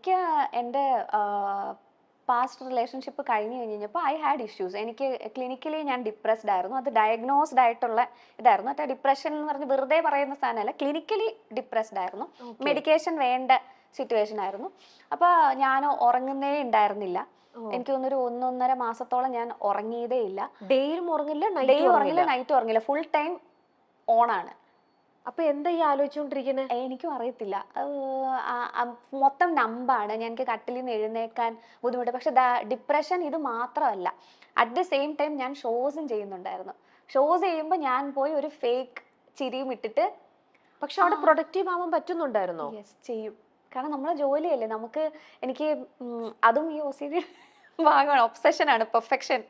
എനിക്ക് എൻ്റെ past relationship കഴിഞ്ഞ് കഴിഞ്ഞപ്പോൾ ഐ ഹാഡ് ഇഷ്യൂസ്. എനിക്ക് ക്ലിനിക്കലി ഞാൻ ഡിപ്രസ്ഡ് ആയിരുന്നു. അത് ഡയഗ്നോസ്ഡ് ആയിട്ടുള്ള ഇതായിരുന്നു. മറ്റേ ഡിപ്രഷൻ എന്ന് പറഞ്ഞ് വെറുതെ പറയുന്ന സാധനമല്ല, ക്ലിനിക്കലി ഡിപ്രസ്ഡ് ആയിരുന്നു. മെഡിക്കേഷൻ വേണ്ട സിറ്റുവേഷൻ ആയിരുന്നു. അപ്പോൾ ഞാൻ ഉറങ്ങുന്നേ ഉണ്ടായിരുന്നില്ല. എനിക്ക് തോന്നുന്നൊരു 1.5 മാസത്തോളം ഞാൻ ഉറങ്ങിയതേ ഇല്ല. ഡേയിലും ഉറങ്ങില്ല, ഡേ ഉറങ്ങില്ല, നൈറ്റ് ഉറങ്ങില്ല, ഫുൾ ടൈം ഓണാണ്. അപ്പൊ എന്താ ഈ ആലോചിച്ചുകൊണ്ടിരിക്കുന്നത്? എനിക്കും അറിയത്തില്ല. മൊത്തം നമ്പാണ്. എനിക്ക് കട്ടിലിൽ നിന്ന് എഴുന്നേക്കാൻ ബുദ്ധിമുട്ട്. പക്ഷെ ഡിപ്രഷൻ ഇത് മാത്രമല്ല, അറ്റ് ദ സെയിം ടൈം ഞാൻ ഷോസും ചെയ്യുന്നുണ്ടായിരുന്നു. ഷോസ് ചെയ്യുമ്പോൾ ഞാൻ പോയി ഒരു ഫേക്ക് ചിരിയും ഇട്ടിട്ട്. പക്ഷെ അവിടെ പ്രൊഡക്റ്റീവ് ആവാൻ പറ്റുന്നുണ്ടായിരുന്നോ? യെസ്, ചെയ്യും. കാരണം നമ്മളെ ജോലിയല്ലേ. എനിക്ക് അതും ഈ OCD ഭാഗമാണ്, ഒബ്സെഷനാണ്, പെർഫെക്ഷൻ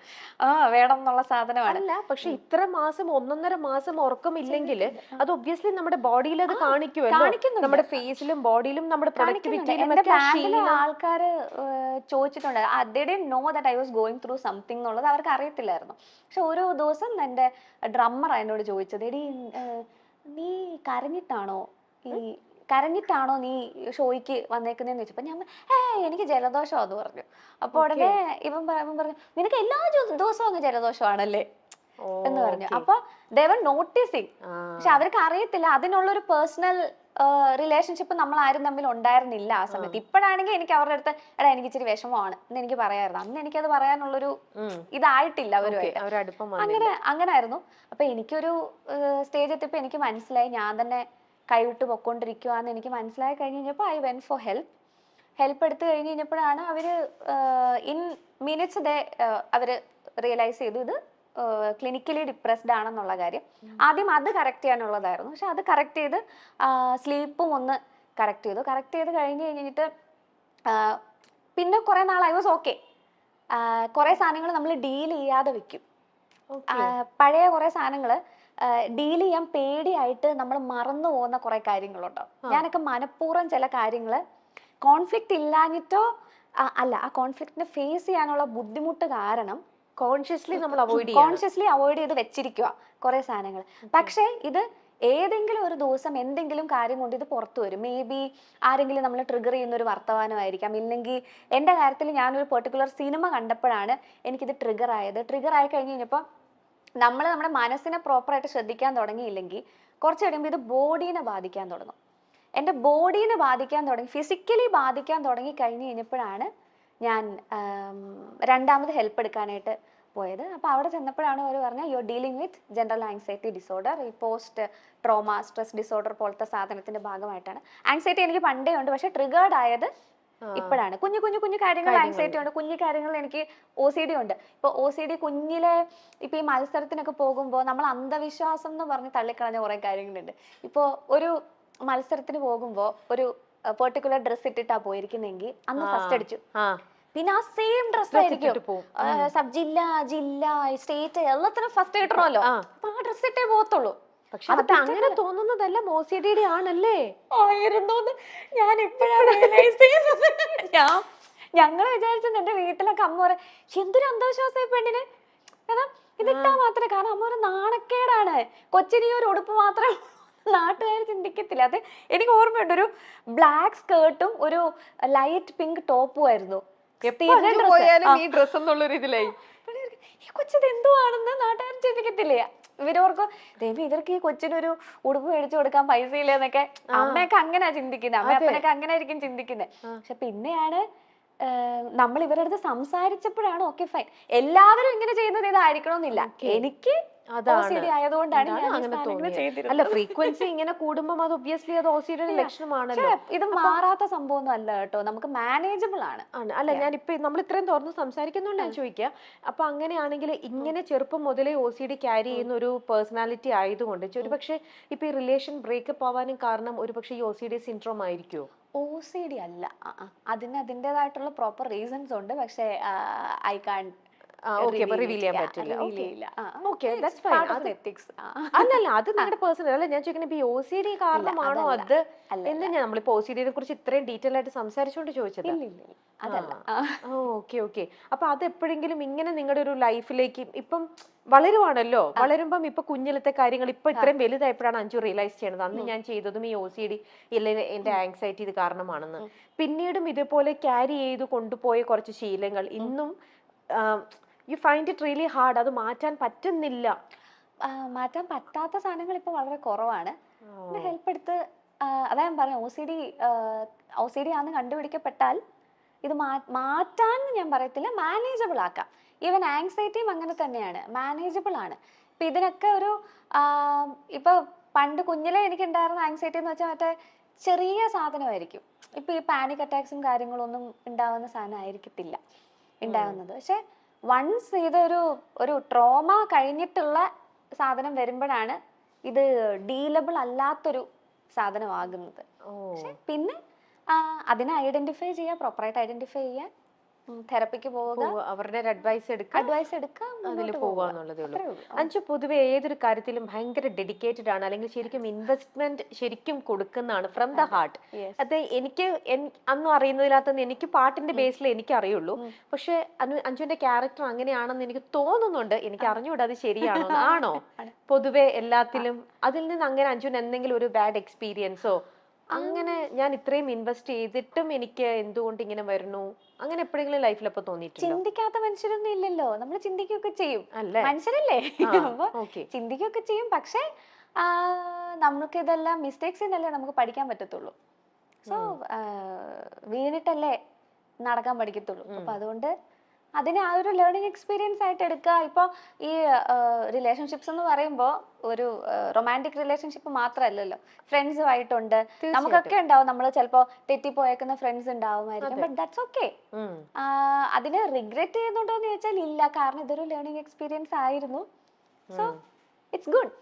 വേണം എന്നുള്ള സാധനമാണ്. അല്ല, പക്ഷെ ഇത്ര മാസം 1.5 മാസം ഉറക്കമില്ലെങ്കിൽ അത് ഒബ്വിയസ്ലി നമ്മുടെ ബോഡിയിൽ അത് കാണിക്കുമല്ലോ. നമ്മുടെ ഫേസിലും ബോഡിയിലും നമ്മുടെ പ്രൊഡക്ടിവിറ്റിയിലും ആൾക്കാര് ചോദിച്ചിട്ടുണ്ട്. they didn't know that I was going through something എന്നുള്ളത് അവർക്ക് അറിയത്തില്ലായിരുന്നു. പക്ഷെ ഓരോ ദിവസം എൻ്റെ ഡ്രമ്മർ എന്നോട് ചോദിച്ചത്, എടി നീ കരഞ്ഞിട്ടാണോ നീ ഷോയ്ക്ക് വന്നേക്കുന്നതെന്ന് ചോദിച്ചപ്പോൾ ഞാൻ എനിക്ക് ജലദോഷം അത് പറഞ്ഞു. അപ്പോൾ ഉടനെ ഇവൻ പറഞ്ഞു, നിനക്ക് എല്ലാ ദിവസവും അങ്ങ് ജലദോഷമാണല്ലേ എന്ന് പറഞ്ഞു. അപ്പൊ ദേവൻ നോട്ടീസിങ്. പക്ഷെ അവർക്ക് അറിയത്തില്ല അതിനുള്ളൊരു പേഴ്സണൽ റിലേഷൻഷിപ്പ് നമ്മൾ ആരും തമ്മിൽ ഉണ്ടായിരുന്നില്ല ആ സമയത്ത്. ഇപ്പോഴാണെങ്കിൽ എനിക്ക് അവരുടെ അടുത്ത് എടാ എനിക്ക് ഇച്ചിരി വിഷമമാണ് എന്ന് എനിക്ക് പറയാമായിരുന്നു. അന്ന് എനിക്കത് പറയാനുള്ളൊരു ഇതായിട്ടില്ല അവരുമായിട്ട്. അങ്ങനെ ആയിരുന്നു. അപ്പൊ എനിക്കൊരു സ്റ്റേജ് എത്തിയപ്പോൾ എനിക്ക് മനസ്സിലായി ഞാൻ തന്നെ കൈവിട്ട് പൊക്കോണ്ടിരിക്കുവാന്ന് എനിക്ക് മനസ്സിലായി കഴിഞ്ഞ് കഴിഞ്ഞപ്പോൾ ഐ വെന്റ് ഫോർ ഹെൽപ്പ് എടുത്തു കഴിഞ്ഞ് കഴിഞ്ഞപ്പോഴാണ് അവര് ഇൻ മിനിറ്റ്സ് അവര് റിയലൈസ് ചെയ്തു ഇത് ക്ലിനിക്കലി ഡിപ്രസ്ഡ് ആണെന്നുള്ള കാര്യം. ആദ്യം അത് കറക്റ്റ് ചെയ്യാനുള്ളതായിരുന്നു. പക്ഷെ അത് കറക്റ്റ് ചെയ്ത് സ്ലീപ്പും ഒന്ന് കറക്റ്റ് ചെയ്ത് കഴിഞ്ഞ് കഴിഞ്ഞിട്ട് പിന്നെ കുറെ നാൾ ഐ വാസ് ഓക്കെ. കുറെ സാധനങ്ങൾ നമ്മൾ ഡീൽ ചെയ്യാതെ വെക്കും. പഴയ കുറെ സാധനങ്ങൾ ഡീൽ ചെയ്യാൻ പേടിയായിട്ട് നമ്മൾ മറന്നു പോകുന്ന കുറെ കാര്യങ്ങളുണ്ടോ. ഞാനൊക്കെ മനഃപൂർവ്വം ചില കാര്യങ്ങള് കോൺഫ്ലിക്റ്റ് ഇല്ലാഞ്ഞിട്ടോ അല്ല, ആ കോൺഫ്ലിക്റ്റിനെ ഫേസ് ചെയ്യാനുള്ള ബുദ്ധിമുട്ട് കാരണം കോൺഷ്യസ്ലി അവോയ്ഡ് ചെയ്ത് വെച്ചിരിക്കുക കുറെ സാധനങ്ങൾ. പക്ഷെ ഇത് ഏതെങ്കിലും ഒരു ദിവസം എന്തെങ്കിലും കാര്യം കൊണ്ട് ഇത് പുറത്തു വരും. മേ ബി ആരെങ്കിലും നമ്മൾ ട്രിഗർ ചെയ്യുന്ന ഒരു വർത്തമാനമായിരിക്കാം. ഇല്ലെങ്കിൽ എൻ്റെ കാര്യത്തിൽ ഞാനൊരു പെർട്ടിക്കുലർ സിനിമ കണ്ടപ്പോഴാണ് എനിക്കിത് ട്രിഗർ ആയി കഴിഞ്ഞ് കഴിഞ്ഞപ്പോൾ നമ്മുടെ മനസ്സിനെ പ്രോപ്പറായിട്ട് ശ്രദ്ധിക്കാൻ തുടങ്ങിയില്ലെങ്കിൽ കുറച്ച് കഴിയുമ്പോൾ ഇത് ബോഡീനെ ബാധിക്കാൻ തുടങ്ങും. എൻ്റെ ബോഡീനെ ബാധിക്കാൻ തുടങ്ങി, ഫിസിക്കലി ബാധിക്കാൻ തുടങ്ങി കഴിഞ്ഞ് കഴിഞ്ഞപ്പോഴാണ് ഞാൻ രണ്ടാമത് ഹെൽപ്പ് എടുക്കാനായിട്ട് പോയത്. അപ്പോൾ അവിടെ ചെന്നപ്പോഴാണ് അവർ പറഞ്ഞത് you are dealing with general anxiety disorder, ഈ പോസ്റ്റ് ട്രോമ സ്ട്രെസ് ഡിസോർഡർ പോലത്തെ സാധനത്തിന്റെ ഭാഗമായിട്ടാണ്. ആങ്സൈറ്റി എനിക്ക് പണ്ടേ ഉണ്ട്, പക്ഷെ ട്രിഗേർഡ് ആയത് ഇപ്പോഴാണ്. കുഞ്ഞു കാര്യങ്ങൾ ആങ്സൈറ്റി ഉണ്ട്, കുഞ്ഞു കാര്യങ്ങൾ എനിക്ക് OCD ഉണ്ട്. ഇപ്പൊ OCD കുഞ്ഞിലെ ഇപ്പൊ ഈ മത്സരത്തിനൊക്കെ പോകുമ്പോൾ നമ്മൾ അന്ധവിശ്വാസം എന്ന് പറഞ്ഞ് തള്ളിക്കളഞ്ഞ കുറെ കാര്യങ്ങളുണ്ട്. ഇപ്പൊ ഒരു മത്സരത്തിന് പോകുമ്പോൾ ഒരു പെർട്ടിക്കുലർ ഡ്രസ് ഇട്ടിട്ടാ പോയിരിക്കുന്നെങ്കിൽ അന്ന് ഫസ്റ്റ് അടിച്ചു, പിന്നെ ആ സെയിം ഡ്രസ് ആയിരിക്കും സബ് ജില്ല സ്റ്റേറ്റ് എല്ലാത്തിനും ഫസ്റ്റ് കിട്ടണമല്ലോ. അപ്പൊ ആ ഡ്രസ് ഇട്ടേ പോകത്തുള്ളൂ. പക്ഷെ അത് അങ്ങനെ തോന്നുന്നതല്ല, OCD ആണല്ലേ ആയിരുന്നോന്ന് ഞാൻ ഇപ്പോഴാണ് റിയലൈസ് ചെയ്യുന്നത്. ഞങ്ങള് വിചാരിച്ചത് എന്റെ വീട്ടിലൊക്കെ അമ്മ പറയും എന്തൊരു അന്ധവിശ്വാസം പെണ്ണിന്, കാരണം ഇതിട്ടാ മാത്രമേ, കാരണം അമ്മ ഒരു നാണക്കേടാണ്, കൊച്ചിന് ഒരു ഉടുപ്പ് മാത്രമേ നാട്ടുകാർ ചിന്തിക്കത്തില്ല. അത് എനിക്ക് ഓർമ്മയുണ്ട്, ഒരു ബ്ലാക്ക് സ്കേർട്ടും ഒരു ലൈറ്റ് പിങ്ക് ടോപ്പും ആയിരുന്നു. ഈ കൊച്ചത് എന്തുവാണെന്ന് നാട്ടുകാർ ചിന്തിക്കത്തില്ലേ. ഇവരോർക്കും ദൈവം ഇവർക്ക് ഈ കൊച്ചിനൊരു ഉടുപ്പ് മേടിച്ചു കൊടുക്കാൻ പൈസ ഇല്ലെന്നൊക്കെ. അമ്മയൊക്കെ അങ്ങനെയാ ചിന്തിക്കുന്നത്, അമ്മയപ്പനൊക്കെ അങ്ങനെ ആയിരിക്കും ചിന്തിക്കുന്നത്. പക്ഷെ പിന്നെയാണ് നമ്മൾ ഇവരുടെ അടുത്ത് സംസാരിച്ചപ്പോഴാണ് ഓക്കെ ഫൈൻ, എല്ലാവരും ഇങ്ങനെ ചെയ്യുന്നത് ഇതായിരിക്കണമെന്നില്ല, എനിക്ക് ആയതുകൊണ്ടാണ് അല്ല ഫ്രീക്വൻസി ഇങ്ങനെ കൂടുമ്പോൾ അത് ഒബ്വിയസ്ലി അത് OCD ലക്ഷണമാണല്ലോ. ഇത് മാറാത്ത സംഭവം അല്ല കേട്ടോ, നമുക്ക് മാനേജബിൾ ആണ്. അല്ല ഞാനിപ്പോ നമ്മൾ ഇത്രയും തുറന്ന് സംസാരിക്കുന്നോണ്ട് ഞാൻ ചോദിക്കുക, അപ്പൊ അങ്ങനെയാണെങ്കിൽ ഇങ്ങനെ ചെറുപ്പം മുതലേ OCD ക്യാരി ചെയ്യുന്ന ഒരു പേഴ്സണാലിറ്റി ആയതുകൊണ്ട് ഒരുപക്ഷെ ഇപ്പൊ ഈ റിലേഷൻ ബ്രേക്കപ്പ് ആവാനും കാരണം ഒരുപക്ഷെ ഈ OCD സിൻഡ്രോം ആയിരിക്കുമോ? OCD അല്ല, അതിന് അതിൻ്റെതായിട്ടുള്ള പ്രോപ്പർ റീസൺസ് ഉണ്ട്. പക്ഷേ ഐ കാൺ ഓക്കെ, അപ്പൊ റിവീൽ ചെയ്യാൻ പറ്റില്ല. Okay, that's fine. അത് എത്തിക്സ്. അല്ലല്ല, അത് നിങ്ങളുടെ പേഴ്സണൽ അല്ല. ഞാൻ ചോദിക്കുന്നത് ഇപ്പൊ OCD കാരണമാണോ അത് എന്ന്. ഞാൻ നമ്മളിപ്പോ OCD-നെ കുറിച്ച് ഇത്രയും ഡീറ്റെയിൽ ആയിട്ട് സംസാരിച്ചുകൊണ്ട് ചോദിച്ചത്. അതല്ല. Okay okay. അപ്പൊ അത് എപ്പോഴെങ്കിലും ഇങ്ങനെ നിങ്ങളുടെ ഒരു ലൈഫിലേക്ക് ഇപ്പം വളരുവാണല്ലോ, വളരുമ്പം ഇപ്പൊ കുഞ്ഞിലത്തെ കാര്യങ്ങൾ ഇപ്പൊ ഇത്രയും വലുതായപ്പോഴാണ് അഞ്ജു റിയലൈസ് ചെയ്യണത് അന്ന് ഞാൻ ചെയ്തതും ഈ OCD ഇല്ലെങ്കിൽ എന്റെ ആങ്സൈറ്റി ഇത് കാരണമാണെന്ന്. പിന്നീടും ഇതുപോലെ ക്യാരി ചെയ്ത് കൊണ്ടുപോയ കുറച്ച് ശീലങ്ങൾ ഇന്നും you find it really hard, അത് മാറ്റാൻ പറ്റുന്നില്ല. മാറ്റാൻ പറ്റാത്ത സാധനങ്ങൾ ഇപ്പൊ വളരെ കുറവാണ്. ഹെൽപ്പ് എടുത്ത് അതാ ഞാൻ പറയാം, OCD ആണെന്ന് കണ്ടുപിടിക്കപ്പെട്ടാൽ ഇത് മാറ്റാൻ ഞാൻ പറയത്തില്ല, മാനേജബിൾ ആക്കാം. ഈവൻ ആങ്സൈറ്റിയും അങ്ങനെ തന്നെയാണ്, മാനേജബിൾ ആണ്. ഇപ്പൊ ഇതിനൊക്കെ ഒരു ഇപ്പൊ പണ്ട് കുഞ്ഞിലെ എനിക്ക് ഉണ്ടായിരുന്ന ആങ്സൈറ്റി എന്ന് വെച്ചാൽ മറ്റേ ചെറിയ സാധനമായിരിക്കും. ഇപ്പൊ ഈ പാനിക് അറ്റാക്സും കാര്യങ്ങളൊന്നും ഉണ്ടാവുന്ന സാധനം ആയിരിക്കത്തില്ല ഉണ്ടാവുന്നത്. പക്ഷെ വൺസ് ഒരു ട്രോമ കഴിഞ്ഞിട്ടുള്ള സാധനം വരുമ്പോഴാണ് ഇത് ഡീലബിൾ അല്ലാത്തൊരു സാധനമാകുന്നത്. പക്ഷെ പിന്നെ അതിനെ ഐഡന്റിഫൈ ചെയ്യുക, പ്രോപ്പറായിട്ട് ഐഡന്റിഫൈ ചെയ്യാൻ തെറപ്പിക്ക് പോവുക, അവരുടെ അഡ്വൈസ് എടുക്കുക, അതിൽ പോവാന്നുള്ളതേ ഉള്ളൂ. അഞ്ജു പൊതുവെ ഏതൊരു കാര്യത്തിലും ഭയങ്കര ഡെഡിക്കേറ്റഡ് ആണ്, അല്ലെങ്കിൽ ശരിക്കും ഇൻവെസ്റ്റ്മെന്റ് ശരിക്കും കൊടുക്കുന്നതാണ് ഫ്രം ദ ഹാർട്ട്. അത് എനിക്ക് അന്നും അറിയുന്നതിനകത്ത് എനിക്ക് പാട്ടിന്റെ ബേസിൽ എനിക്ക് അറിയുള്ളൂ. പക്ഷെ അഞ്ജുവിന്റെ ക്യാരക്ടർ അങ്ങനെയാണെന്ന് എനിക്ക് തോന്നുന്നുണ്ട്. എനിക്ക് അറിഞ്ഞുകൂടാ അത് ശരിയാണോ. ആണോ പൊതുവെ എല്ലാത്തിലും അതിൽ നിന്ന് അങ്ങനെ അഞ്ജുവിന് എന്തെങ്കിലും ഒരു ബാഡ് എക്സ്പീരിയൻസോ, അങ്ങനെ ഞാൻ ഇത്രയും ഇൻവെസ്റ്റ് ചെയ്തിട്ടും എനിക്ക് എന്തുകൊണ്ട് ഇങ്ങനെ വരുന്നു, അങ്ങനെ എപ്പോഴെങ്കിലും ലൈഫിൽ അപ്പൊ തോന്നിയിട്ടില്ല? ചിന്തിക്കാത്ത മനുഷ്യരൊന്നും ഇല്ലല്ലോ, നമ്മൾ ചിന്തിക്കുകയൊക്കെ ചെയ്യും, മനുഷ്യരല്ലേ, അപ്പൊ ചിന്തിക്കുകയൊക്കെ ചെയ്യും. പക്ഷെ നമുക്ക് ഇതെല്ലാം മിസ്റ്റേക്സിൽ നിന്നല്ലേ നമുക്ക് പഠിക്കാൻ പറ്റത്തുള്ളൂ. സോ വീണിട്ടല്ലേ നടക്കാൻ പഠിക്കത്തുള്ളൂ. അപ്പൊ അതുകൊണ്ട് അതിനെ ആ ഒരു ലേണിംഗ് എക്സ്പീരിയൻസ് ആയിട്ട് എടുക്കുക. ഇപ്പൊ ഈ റിലേഷൻഷിപ്സ് എന്ന് പറയുമ്പോൾ ഒരു റൊമാൻറ്റിക് റിലേഷൻഷിപ്പ് മാത്രമല്ലല്ലോ, ഫ്രണ്ട്സുമായിട്ടുണ്ട്, നമുക്കൊക്കെ ഉണ്ടാവും. നമ്മൾ ചിലപ്പോ തെറ്റിപ്പോയേക്കുന്ന ഫ്രണ്ട്സ് ഉണ്ടാവുമായിരിക്കും. But that's okay. അതിനെ റിഗ്രറ്റ് ചെയ്യുന്നുണ്ടോ എന്ന് ചോദിച്ചാൽ ഇല്ല, കാരണം ഇതൊരു ലേണിംഗ് എക്സ്പീരിയൻസ് ആയിരുന്നു. So it's good.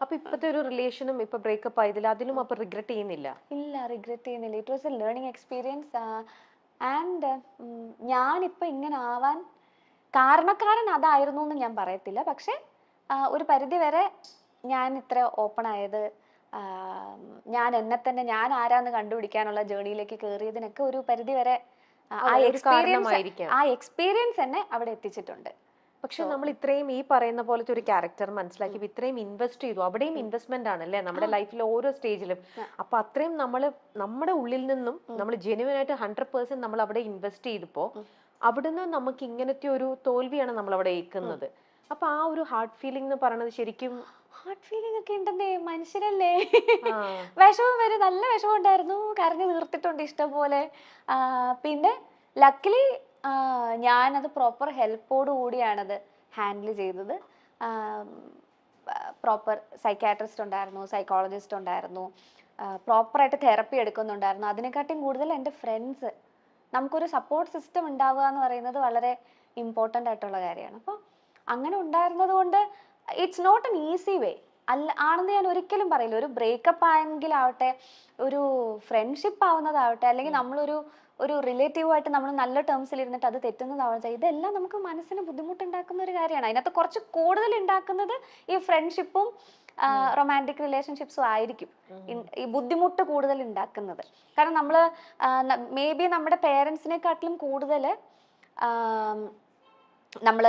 അപ്പൊ ഇപ്പത്തെ ഒരു റിലേഷനും ഇപ്പൊ ബ്രേക്കപ്പ് ആയതിൽ അതിലും അപ്പൊ റിഗ്രറ്റ് ചെയ്യുന്നില്ല? ഇല്ല, റിഗ്രറ്റ് ചെയ്യുന്നില്ല. It was A learning experience. And ഞാനിപ്പോൾ ഇങ്ങനെ ആവാൻ കാരണക്കാരൻ അതായിരുന്നു എന്ന് ഞാൻ പറയത്തില്ല. പക്ഷെ ഒരു പരിധി വരെ ഞാൻ ഇത്ര ഓപ്പൺ ആയത്, ഞാൻ എന്നെ തന്നെ ഞാൻ ആരാന്ന് കണ്ടുപിടിക്കാനുള്ള ജേർണിയിലേക്ക് കയറിയതിനൊക്കെ ഒരു പരിധി വരെ ആ എക്സ്പീരിയൻസ് എന്നെ അവിടെ എത്തിച്ചിട്ടുണ്ട്. പക്ഷെ നമ്മൾ ഇത്രയും ഈ പറയുന്ന പോലത്തെ ഒരു ക്യാരക്ടർ മനസ്സിലാക്കി ഇത്രയും ഇൻവെസ്റ്റ് ചെയ്തു, അവിടെയും ഇൻവെസ്റ്റ്മെന്റ് ആണല്ലേ നമ്മുടെ ലൈഫിലെ ഓരോ സ്റ്റേജിലും. അപ്പൊ അത്രയും നമ്മുടെ ഉള്ളിൽ നിന്നും നമ്മൾ ജെന്യുവൻ ആയിട്ട് 100% നമ്മൾ അവിടെ ഇൻവെസ്റ്റ് ചെയ്തപ്പോ അവിടുന്ന് നമുക്ക് ഇങ്ങനത്തെ ഒരു തോൽവിയാണ് നമ്മൾ അവിടെ ഏൽക്കുന്നത്. അപ്പൊ ആ ഒരു ഹാർട്ട് ഫീലിംഗ് എന്ന് പറയുന്നത് ശരിക്കും ഹാർട്ട് ഫീലിംഗ് ഒക്കെ ഉണ്ടെന്നേ, മനുഷ്യരല്ലേ. വിഷമം വരും, നല്ല വിഷമം ഉണ്ടായിരുന്നു, കരഞ്ഞു തീർത്തിട്ടുണ്ട് ഇഷ്ടം പോലെ. പിന്നെ ലക്കിലി ഞാനത് പ്രോപ്പർ ഹെൽപ്പോട് കൂടിയാണത് ഹാൻഡിൽ ചെയ്തത്. പ്രോപ്പർ സൈക്കാട്രിസ്റ്റ് ഉണ്ടായിരുന്നു, സൈക്കോളജിസ്റ്റ് ഉണ്ടായിരുന്നു, പ്രോപ്പറായിട്ട് തെറപ്പി എടുക്കുന്നുണ്ടായിരുന്നു. അതിനെക്കാട്ടിയും കൂടുതൽ എൻ്റെ ഫ്രണ്ട്സ്, നമുക്കൊരു സപ്പോർട്ട് സിസ്റ്റം ഉണ്ടാവുക എന്ന് പറയുന്നത് വളരെ ഇമ്പോർട്ടൻ്റ് ആയിട്ടുള്ള കാര്യമാണ്. അപ്പോൾ അങ്ങനെ ഉണ്ടായിരുന്നത് കൊണ്ട് it's not an easy way ആണെന്ന് ഞാൻ ഒരിക്കലും പറയില്ല. ഒരു ബ്രേക്കപ്പ് ആയെങ്കിലാവട്ടെ, ഒരു ഫ്രണ്ട്ഷിപ്പ് ആവുന്നതാവട്ടെ, അല്ലെങ്കിൽ ഒരു റിലേറ്റീവായിട്ട് നമ്മൾ നല്ല ടേംസിൽ ഇരുന്നിട്ട് അത് തെറ്റുന്നതാവട്ടെ, ഇതെല്ലാം നമുക്ക് മനസ്സിന് ബുദ്ധിമുട്ടുണ്ടാക്കുന്ന ഒരു കാര്യമാണ്. അതിനകത്ത് കുറച്ച് കൂടുതൽ ഉണ്ടാക്കുന്നത് ഈ ഫ്രണ്ട്ഷിപ്പും റൊമാൻറ്റിക് റിലേഷൻഷിപ്സും ആയിരിക്കും ഈ ബുദ്ധിമുട്ട് കൂടുതൽ ഉണ്ടാക്കുന്നത്. കാരണം നമ്മൾ മേ ബി നമ്മുടെ പേരൻസിനെക്കാട്ടിലും കൂടുതൽ നമ്മൾ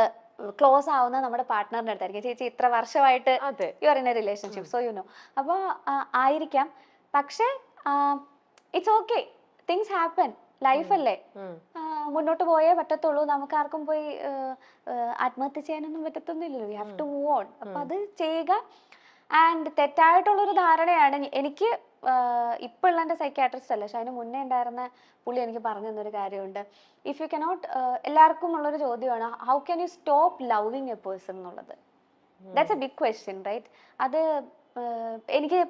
ക്ലോസ് ആവുന്ന നമ്മുടെ പാർട്ട്ണറിന്റെ അടുത്തായിരിക്കും. ചേച്ചി ഇത്ര വർഷമായിട്ട് you are in a relationship, so you know. അപ്പോൾ ആയിരിക്കാം. പക്ഷെ ഇറ്റ്സ് ഓക്കെ, തിങ്സ് ഹാപ്പൻ, ലൈഫല്ലേ, മുന്നോട്ട് പോയേ പറ്റത്തുള്ളൂ. നമുക്ക് ആർക്കും പോയി ആത്മഹത്യ ചെയ്യാനൊന്നും പറ്റത്തൊന്നുമില്ലല്ലോ. You have to move on. അപ്പൊ അത് ചെയ്യുക. ആൻഡ് തെറ്റായിട്ടുള്ളൊരു ധാരണയാണ് എനിക്ക് ഇപ്പോൾ ഉള്ള എൻ്റെ സൈക്കാട്രിസ്റ്റ് അല്ല, പക്ഷെ അതിന് മുന്നേ ഉണ്ടായിരുന്ന പുള്ളി എനിക്ക് പറഞ്ഞു തന്നൊരു കാര്യമുണ്ട്. ഇഫ് യു കനോട്ട്, എല്ലാവർക്കും ഉള്ളൊരു ചോദ്യമാണ്, how can you stop loving a person എന്നുള്ളത്. That's a big question, right? അത് എനിക്ക്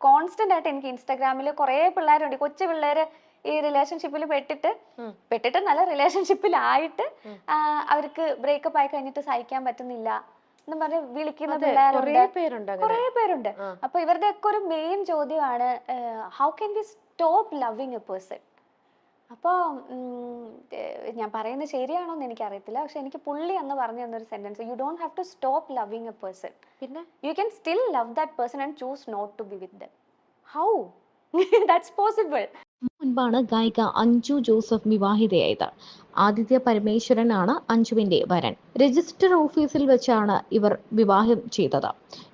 കോൺസ്റ്റന്റ് ആയിട്ട് എനിക്ക് ഇൻസ്റ്റാഗ്രാമിൽ കുറേ പിള്ളേരുണ്ട്, കൊച്ചു പിള്ളേര് ഈ റിലേഷൻഷിപ്പിൽ പെട്ടിട്ട് നല്ല റിലേഷൻഷിപ്പിലായിട്ട് അവർക്ക് ബ്രേക്കപ്പ് ആയി കഴിഞ്ഞിട്ട് സഹിക്കാൻ പറ്റുന്നില്ല എന്ന് പറഞ്ഞ് വിളിക്കുന്ന കുറേ പേരുണ്ട്. അപ്പൊ ഇവരുടെ ഒക്കെ ഒരു മെയിൻ ചോദ്യമാണ്, how can we stop loving a person? അപ്പോൾ ഞാൻ പറയുന്നത് ശരിയാണോന്ന് എനിക്കറിയത്തില്ല. പക്ഷെ എനിക്ക് പുള്ളി അന്ന് പറഞ്ഞു തന്നൊരു sentence, you don't have to stop loving a person, പിന്നെ you can still love that person and choose not to be with them. How? That's possible. മുൻപാണ് ഗായിക അഞ്ജു ജോസഫ് വിവാഹിതയായത്. ആദിത്യ പരമേശ്വരനാണ് അഞ്ജുവിന്റെ വരൻ. രജിസ്റ്റർ ഓഫീസിൽ വെച്ചാണ് ഇവർ വിവാഹം ചെയ്തത്.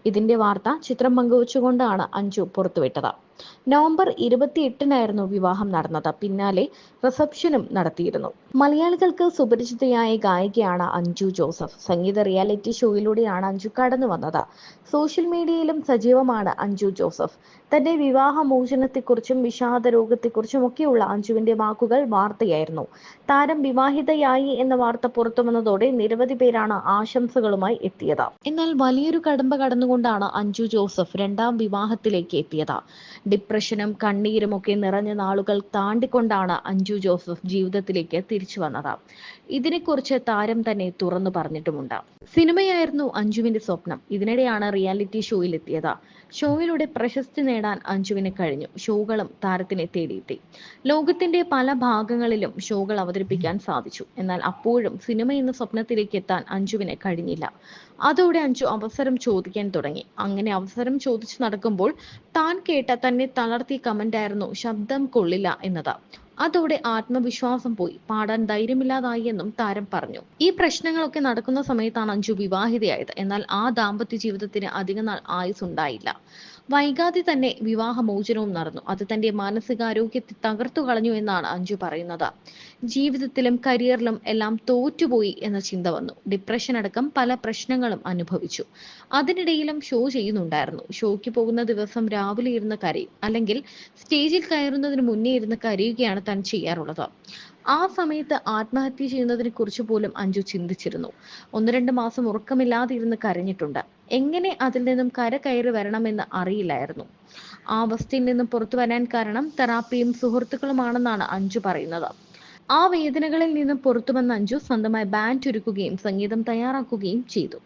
ഇതിന്റെ വാർത്ത ചിത്രം പങ്കുവച്ചുകൊണ്ടാണ് അഞ്ജു പുറത്തുവിട്ടത്. നവംബർ 28-നായിരുന്നു വിവാഹം നടന്നത്. പിന്നാലെ റിസപ്ഷനും നടത്തിയിരുന്നു. മലയാളികൾക്ക് സുപരിചിതയായ ഗായികയാണ് അഞ്ജു ജോസഫ്. സംഗീത റിയാലിറ്റി ഷോയിലൂടെയാണ് അഞ്ജു കടന്നു വന്നത്. സോഷ്യൽ മീഡിയയിലും സജീവമാണ് അഞ്ജു ജോസഫ്. തന്റെ വിവാഹമോചനത്തെക്കുറിച്ചും വിഷാദ രോഗത്തെക്കുറിച്ചും ഒക്കെയുള്ള അഞ്ജുവിന്റെ വാക്കുകൾ വാർത്തയായിരുന്നു. താരം വിവാഹിതയായി എന്ന വാർത്ത പുറത്തു വന്നതോടെ നിരവധി പേരാണ് ആശംസകളുമായി എത്തിയത്. എന്നാൽ വലിയൊരു കടമ്പ കടന്നുകൊണ്ടാണ് അഞ്ജു ജോസഫ് രണ്ടാം വിവാഹത്തിലേക്ക് എത്തിയത്. ഡിപ്രഷനും കണ്ണീരും ഒക്കെ നിറഞ്ഞ നാളുകൾ താണ്ടിക്കൊണ്ടാണ് അഞ്ജു ജോസഫ് ജീവിതത്തിലേക്ക് തിരിച്ചു വന്നത്. ഇതിനെക്കുറിച്ച് താരം തന്നെ തുറന്നു പറഞ്ഞിട്ടുമുണ്ട്. സിനിമയായിരുന്നു അഞ്ജുവിന്റെ സ്വപ്നം. ഇതിനിടെയാണ് റിയാലിറ്റി ഷോയിലെത്തിയത്. ഷോയിലൂടെ പ്രശസ്തി നേടാൻ അഞ്ജുവിന് കഴിഞ്ഞു. ഷോകളും താരത്തിനെ തേടിയെത്തി. ലോകത്തിന്റെ പല ഭാഗങ്ങളിലും ഷോകൾ അവതരിപ്പിക്കാൻ സാധിച്ചു. എന്നാൽ അപ്പോഴും സിനിമ എന്ന സ്വപ്നത്തിലേക്ക് എത്താൻ അഞ്ജുവിന് കഴിഞ്ഞില്ല. അതോടെ അഞ്ജു അവസരം ചോദിക്കാൻ തുടങ്ങി. അങ്ങനെ അവസരം ചോദിച്ചു നടക്കുമ്പോൾ താൻ കേട്ട തന്നെ തളർത്തിയ കമന്റായിരുന്നു ശബ്ദം കൊള്ളില്ല എന്നത്. അതോടെ ആത്മവിശ്വാസം പോയി, പാടാൻ ധൈര്യമില്ലാതായി എന്നും താരം പറഞ്ഞു. ഈ പ്രശ്നങ്ങളൊക്കെ നടക്കുന്ന സമയത്താണ് അഞ്ജു വിവാഹിതയായത്. എന്നാൽ ആ ദാമ്പത്യ ജീവിതത്തിന് അധികനാൾ ആയുസ്സുണ്ടായില്ല. വൈകാതെ തന്നെ വിവാഹമോചനവും നടന്നു. അത് തന്റെ മാനസികാരോഗ്യത്തെ തകർത്തു കളഞ്ഞു എന്നാണ് അഞ്ജു പറയുന്നത്. ജീവിതത്തിലും കരിയറിലും എല്ലാം തോറ്റുപോയി എന്ന ചിന്ത വന്നു. ഡിപ്രഷൻ അടക്കം പല പ്രശ്നങ്ങളും അനുഭവിച്ചു. അതിനിടയിലും ഷോ ചെയ്യുന്നുണ്ടായിരുന്നു. ഷോയ്ക്ക് പോകുന്ന ദിവസം രാവിലെ ഇരുന്ന് കരയും, അല്ലെങ്കിൽ സ്റ്റേജിൽ കയറുന്നതിന് മുന്നേ ഇരുന്ന് കരയുകയാണ് താൻ ചെയ്യാറുള്ളത്. ആ സമയത്ത് ആത്മഹത്യ ചെയ്യുന്നതിനെ കുറിച്ച് പോലും അഞ്ജു ചിന്തിച്ചിരുന്നു. 1-2 മാസം ഉറക്കമില്ലാതെ ഇരുന്ന് കരഞ്ഞിട്ടുണ്ട്. എങ്ങനെ അതിൽ നിന്നും കയറി വരണമെന്ന് അറിയില്ലായിരുന്നു. ആ അവസ്ഥയിൽ നിന്നും പുറത്തു വരാൻ കാരണം തെറാപ്പിയും സുഹൃത്തുക്കളുമാണെന്നാണ് അഞ്ജു പറയുന്നത്. ആ വേദനകളിൽ നിന്നും പുറത്തു വന്ന അഞ്ജു സ്വന്തമായി ബാൻഡ് ഒരുക്കുകയും സംഗീതം തയ്യാറാക്കുകയും ചെയ്തു.